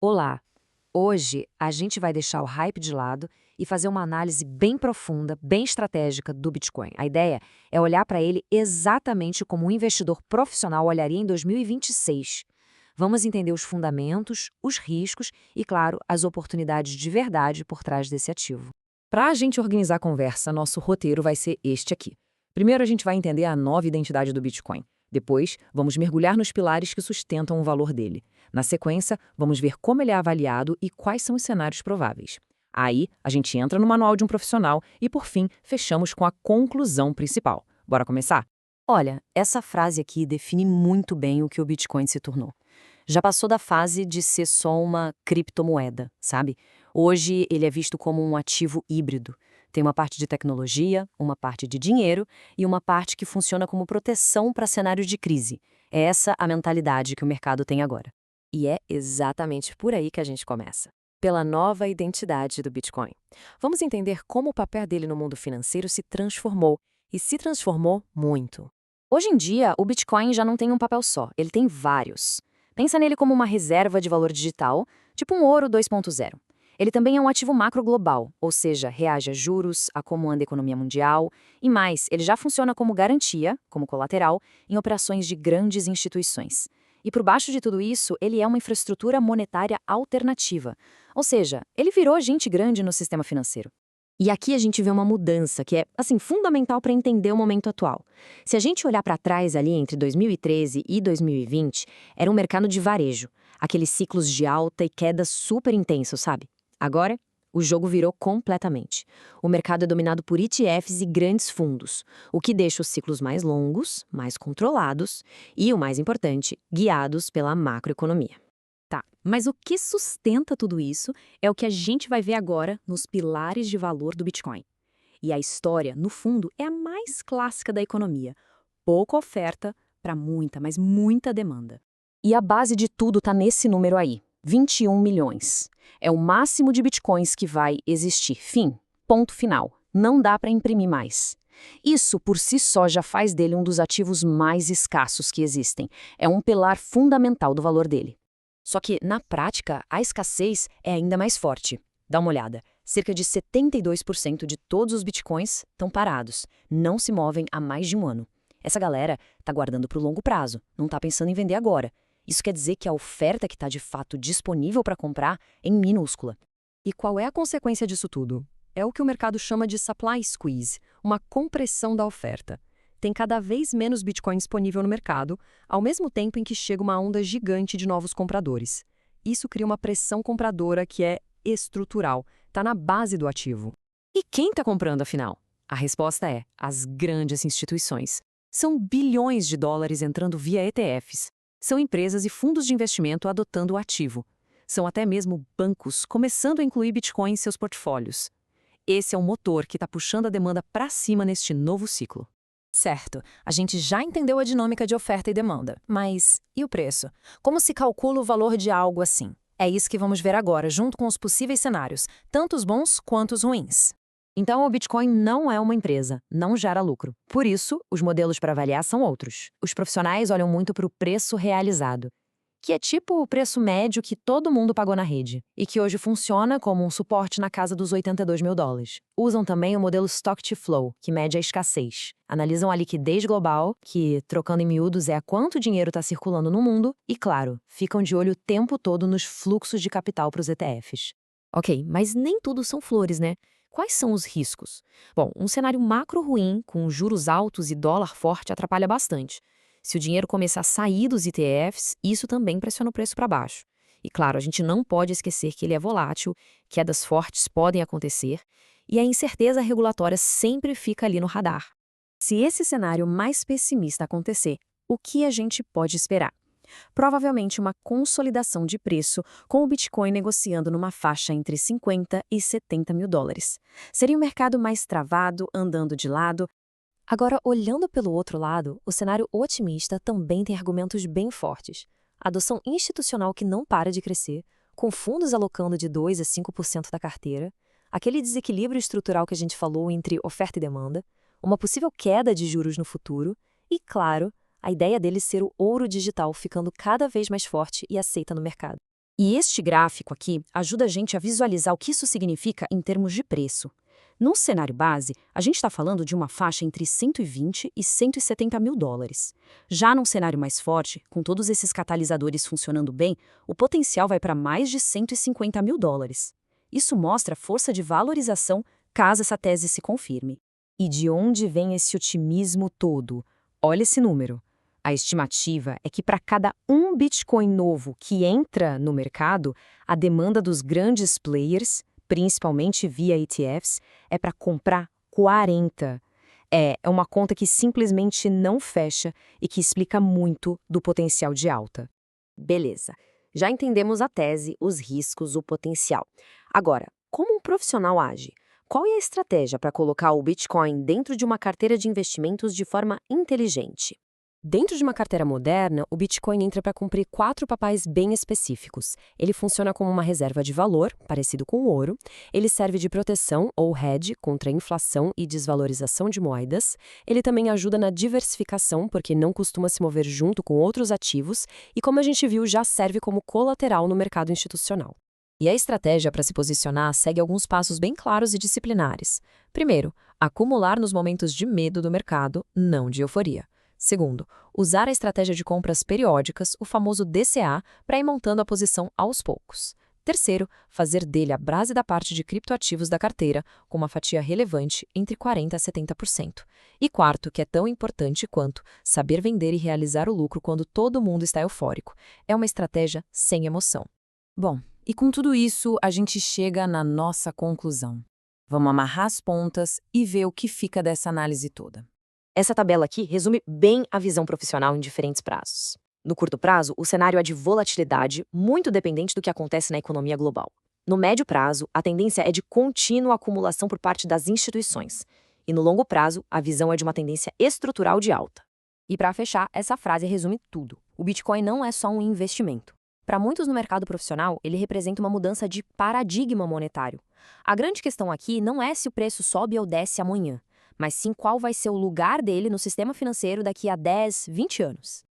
Olá! Hoje a gente vai deixar o hype de lado e fazer uma análise bem profunda, bem estratégica do Bitcoin. A ideia é olhar para ele exatamente como um investidor profissional olharia em 2026. Vamos entender os fundamentos, os riscos e, claro, as oportunidades de verdade por trás desse ativo. Para a gente organizar a conversa, nosso roteiro vai ser este aqui. Primeiro, a gente vai entender a nova identidade do Bitcoin. Depois, vamos mergulhar nos pilares que sustentam o valor dele. Na sequência, vamos ver como ele é avaliado e quais são os cenários prováveis. Aí, a gente entra no manual de um profissional e, por fim, fechamos com a conclusão principal. Bora começar? Olha, essa frase aqui define muito bem o que o Bitcoin se tornou. Já passou da fase de ser só uma criptomoeda, sabe? Hoje ele é visto como um ativo híbrido. Tem uma parte de tecnologia, uma parte de dinheiro e uma parte que funciona como proteção para cenários de crise. É essa a mentalidade que o mercado tem agora. E é exatamente por aí que a gente começa. Pela nova identidade do Bitcoin. Vamos entender como o papel dele no mundo financeiro se transformou, e se transformou muito. Hoje em dia, o Bitcoin já não tem um papel só, ele tem vários. Pensa nele como uma reserva de valor digital, tipo um ouro 2.0. Ele também é um ativo macro global, ou seja, reage a juros, a como anda a economia mundial, e mais, ele já funciona como garantia, como colateral, em operações de grandes instituições. E por baixo de tudo isso, ele é uma infraestrutura monetária alternativa. Ou seja, ele virou gente grande no sistema financeiro. E aqui a gente vê uma mudança que é, assim, fundamental para entender o momento atual. Se a gente olhar para trás ali entre 2013 e 2020, era um mercado de varejo, aqueles ciclos de alta e queda super intensos, sabe? Agora, o jogo virou completamente. O mercado é dominado por ETFs e grandes fundos, o que deixa os ciclos mais longos, mais controlados e, o mais importante, guiados pela macroeconomia. Tá, mas o que sustenta tudo isso é o que a gente vai ver agora nos pilares de valor do Bitcoin. E a história, no fundo, é a mais clássica da economia. Pouca oferta para muita, mas muita demanda. E a base de tudo está nesse número aí, 21 milhões. É o máximo de bitcoins que vai existir. Fim. Ponto final. Não dá para imprimir mais. Isso, por si só, já faz dele um dos ativos mais escassos que existem. É um pilar fundamental do valor dele. Só que, na prática, a escassez é ainda mais forte. Dá uma olhada. Cerca de 72% de todos os bitcoins estão parados. Não se movem há mais de um ano. Essa galera está guardando para o longo prazo. Não está pensando em vender agora. Isso quer dizer que a oferta que está de fato disponível para comprar é minúscula. E qual é a consequência disso tudo? É o que o mercado chama de supply squeeze, uma compressão da oferta. Tem cada vez menos Bitcoin disponível no mercado, ao mesmo tempo em que chega uma onda gigante de novos compradores. Isso cria uma pressão compradora que é estrutural, está na base do ativo. E quem está comprando, afinal? A resposta é as grandes instituições. São bilhões de dólares entrando via ETFs. São empresas e fundos de investimento adotando o ativo. São até mesmo bancos começando a incluir Bitcoin em seus portfólios. Esse é o motor que está puxando a demanda para cima neste novo ciclo. Certo, a gente já entendeu a dinâmica de oferta e demanda, mas e o preço? Como se calcula o valor de algo assim? É isso que vamos ver agora, junto com os possíveis cenários, tanto os bons quanto os ruins. Então, o Bitcoin não é uma empresa, não gera lucro. Por isso, os modelos para avaliar são outros. Os profissionais olham muito para o preço realizado, que é tipo o preço médio que todo mundo pagou na rede, e que hoje funciona como um suporte na casa dos 82 mil dólares. Usam também o modelo Stock to Flow, que mede a escassez. Analisam a liquidez global, que, trocando em miúdos, é a quanto dinheiro está circulando no mundo, e, claro, ficam de olho o tempo todo nos fluxos de capital para os ETFs. Ok, mas nem tudo são flores, né? Quais são os riscos? Bom, um cenário macro ruim, com juros altos e dólar forte, atrapalha bastante. Se o dinheiro começar a sair dos ETFs, isso também pressiona o preço para baixo. E claro, a gente não pode esquecer que ele é volátil, quedas fortes podem acontecer, e a incerteza regulatória sempre fica ali no radar. Se esse cenário mais pessimista acontecer, o que a gente pode esperar? Provavelmente uma consolidação de preço, com o Bitcoin negociando numa faixa entre 50 e 70 mil dólares. Seria um mercado mais travado, andando de lado. Agora, olhando pelo outro lado, o cenário otimista também tem argumentos bem fortes. Adoção institucional que não para de crescer, com fundos alocando de 2 a 5% da carteira, aquele desequilíbrio estrutural que a gente falou entre oferta e demanda, uma possível queda de juros no futuro e, claro, a ideia dele ser o ouro digital ficando cada vez mais forte e aceita no mercado. E este gráfico aqui ajuda a gente a visualizar o que isso significa em termos de preço. Num cenário base, a gente está falando de uma faixa entre 120 e 170 mil dólares. Já num cenário mais forte, com todos esses catalisadores funcionando bem, o potencial vai para mais de 150 mil dólares. Isso mostra a força de valorização caso essa tese se confirme. E de onde vem esse otimismo todo? Olha esse número. A estimativa é que para cada um Bitcoin novo que entra no mercado, a demanda dos grandes players, principalmente via ETFs, é para comprar 40. É uma conta que simplesmente não fecha e que explica muito do potencial de alta. Beleza. Já entendemos a tese, os riscos, o potencial. Agora, como um profissional age? Qual é a estratégia para colocar o Bitcoin dentro de uma carteira de investimentos de forma inteligente? Dentro de uma carteira moderna, o Bitcoin entra para cumprir 4 papéis bem específicos. Ele funciona como uma reserva de valor, parecido com o ouro. Ele serve de proteção ou hedge contra a inflação e desvalorização de moedas. Ele também ajuda na diversificação, porque não costuma se mover junto com outros ativos. E como a gente viu, já serve como colateral no mercado institucional. E a estratégia para se posicionar segue alguns passos bem claros e disciplinares. Primeiro, acumular nos momentos de medo do mercado, não de euforia. Segundo, usar a estratégia de compras periódicas, o famoso DCA, para ir montando a posição aos poucos. Terceiro, fazer dele a base da parte de criptoativos da carteira, com uma fatia relevante entre 40% a 70%. E quarto, que é tão importante quanto, saber vender e realizar o lucro quando todo mundo está eufórico. É uma estratégia sem emoção. Bom, e com tudo isso, a gente chega na nossa conclusão. Vamos amarrar as pontas e ver o que fica dessa análise toda. Essa tabela aqui resume bem a visão profissional em diferentes prazos. No curto prazo, o cenário é de volatilidade, muito dependente do que acontece na economia global. No médio prazo, a tendência é de contínua acumulação por parte das instituições. E no longo prazo, a visão é de uma tendência estrutural de alta. E para fechar, essa frase resume tudo. O Bitcoin não é só um investimento. Para muitos no mercado profissional, ele representa uma mudança de paradigma monetário. A grande questão aqui não é se o preço sobe ou desce amanhã, mas sim qual vai ser o lugar dele no sistema financeiro daqui a 10, 20 anos.